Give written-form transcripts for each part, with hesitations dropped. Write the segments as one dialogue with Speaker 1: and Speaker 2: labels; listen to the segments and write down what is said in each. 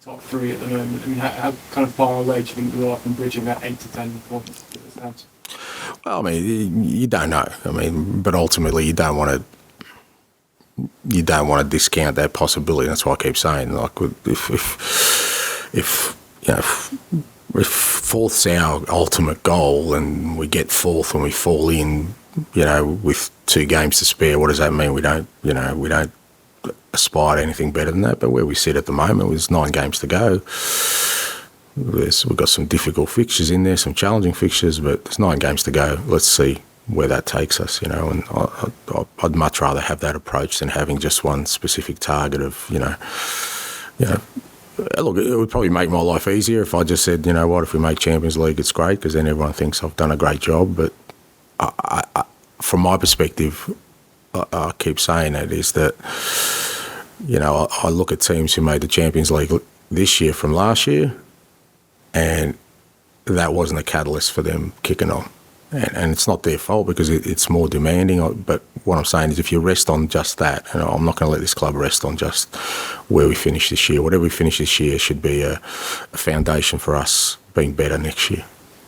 Speaker 1: top three at the moment. I mean, how kind of far away do you think you are from bridging that 8 to 10 points to the Sounds?
Speaker 2: Well, I mean, you don't know. I mean, but ultimately, you don't want to discount that possibility. That's why I keep saying, like, if fourth's our ultimate goal, and we get fourth and we fall in, with 2 games to spare, what does that mean? We don't aspire to anything better than that. But where we sit at the moment, with 9 games to go, we've got some difficult fixtures in there, some challenging fixtures, but there's 9 games to go. Let's see where that takes us, and I'd much rather have that approach than having just one specific target of, look, it would probably make my life easier if I just said, you know what, if we make Champions League, it's great, because then everyone thinks I've done a great job. But from my perspective, I keep saying it, is that, I look at teams who made the Champions League this year from last year, and that wasn't a catalyst for them kicking on. And it's not their fault, because it's more demanding. But what I'm saying is, if you rest on just that, and I'm not going to let this club rest on just where we finish this year. Whatever we finish this year should be a foundation for us being better next year.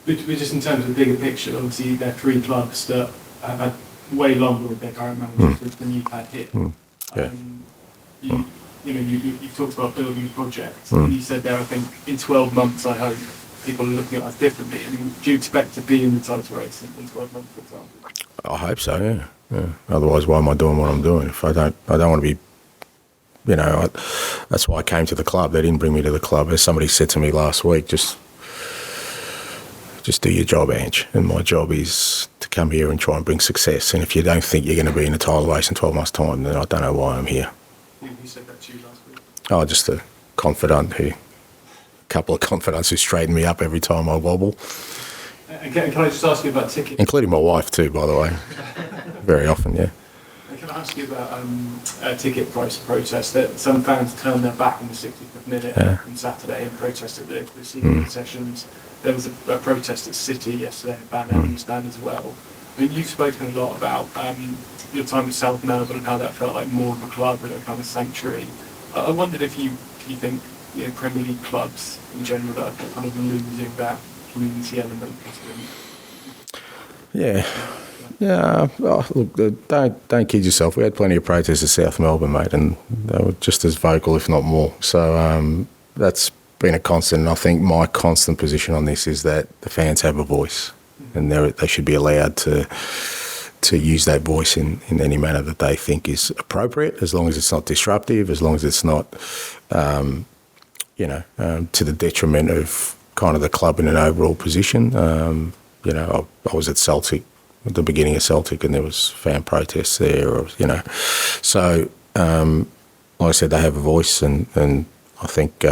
Speaker 1: But just in terms of the bigger picture, obviously there are 3 clubs that have had way longer with their current managers than you've had here.
Speaker 2: Yeah.
Speaker 1: You've talked about building a project, and you said there, I think, in 12 months, I hope people are looking at us differently. I mean, do you expect to be in the title race in 12 months, for example?
Speaker 2: I hope so, yeah. Otherwise, why am I doing what I'm doing? If I don't want to be, that's why I came to the club. They didn't bring me to the club. As somebody said to me last week, just do your job, Ange. And my job is to come here and try and bring success. And if you don't think you're going to be in the title race in 12 months' time, then I don't know why I'm here.
Speaker 1: Who said that to you last week?
Speaker 2: Oh, just a couple of confidants who straighten me up every time I wobble.
Speaker 1: And can I just ask you about tickets?
Speaker 2: Including my wife too, by the way. Very often, yeah.
Speaker 1: And can I ask you about a ticket price protest that some fans turned their back in the 65th minute on Saturday and protested the seating concessions. There was a protest at City yesterday at Bannerman Stand as well. I mean, you've spoken a lot about your time at South Melbourne and how that felt like more of a club and a kind of sanctuary. I wondered if you think Premier League clubs in general are kind of losing that community element.
Speaker 2: Yeah. Oh, look, don't kid yourself. We had plenty of protests at South Melbourne, mate, and they were just as vocal, if not more. So that's been a constant. And I think my constant position on this is that the fans have a voice, and they should be allowed to use that voice in any manner that they think is appropriate, as long as it's not disruptive, as long as it's not to the detriment of kind of the club in an overall position. I was at Celtic, at the beginning of Celtic, and there was fan protests there, So, like I said, they have a voice, and I think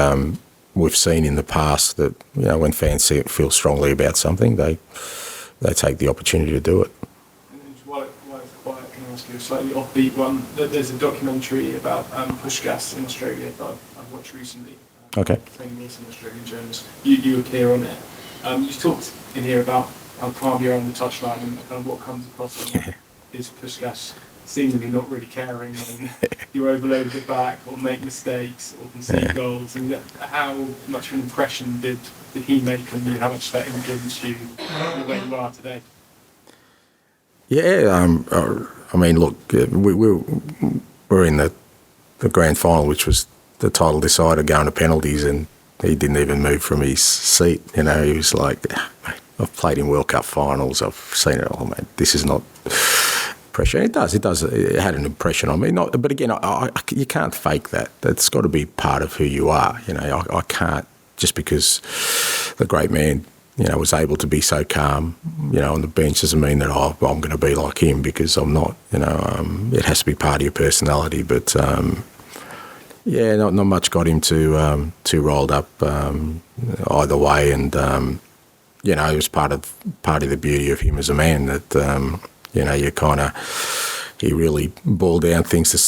Speaker 2: we've seen in the past that, when fans feel strongly about something, they take the opportunity to do it.
Speaker 1: While it's quiet, can I ask you a slightly offbeat one? There's a documentary about Pushkas in Australia that I've watched recently.
Speaker 2: Okay.
Speaker 1: Training some Australian journalists. You appear on it. You talked in here about how calm you are on the touchline, and kind of what comes across is Pushkas seemingly not really caring when you overload the back or make mistakes or concede goals. And how much of an impression did he make on you? How much that influenced you the way you are today?
Speaker 2: Yeah, I mean, look, we're in the grand final, which was the title decider, going to penalties, and he didn't even move from his seat. He was like, I've played in World Cup finals, I've seen it all, mate. This is not pressure. It had an impression on me. But again, you can't fake that. That's got to be part of who you are. I can't, just because the great man, was able to be so calm, on the bench, doesn't mean that I'm going to be like him, because I'm not. It has to be part of your personality. But not much got him too rolled up either way, and it was part of the beauty of him as a man that he really boiled down things to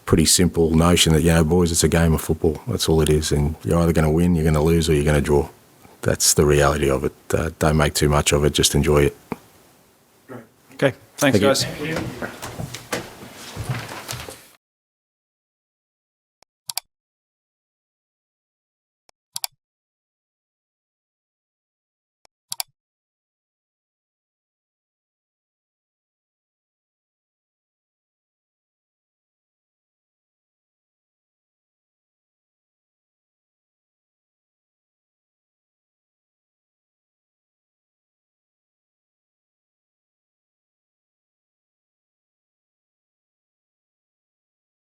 Speaker 2: pretty simple notion that, boys, it's a game of football. That's all it is, and you're either going to win, you're going to lose, or you're going to draw. That's the reality of it. Don't make too much of it. Just enjoy it.
Speaker 3: Okay, thanks, guys.
Speaker 1: Thank you.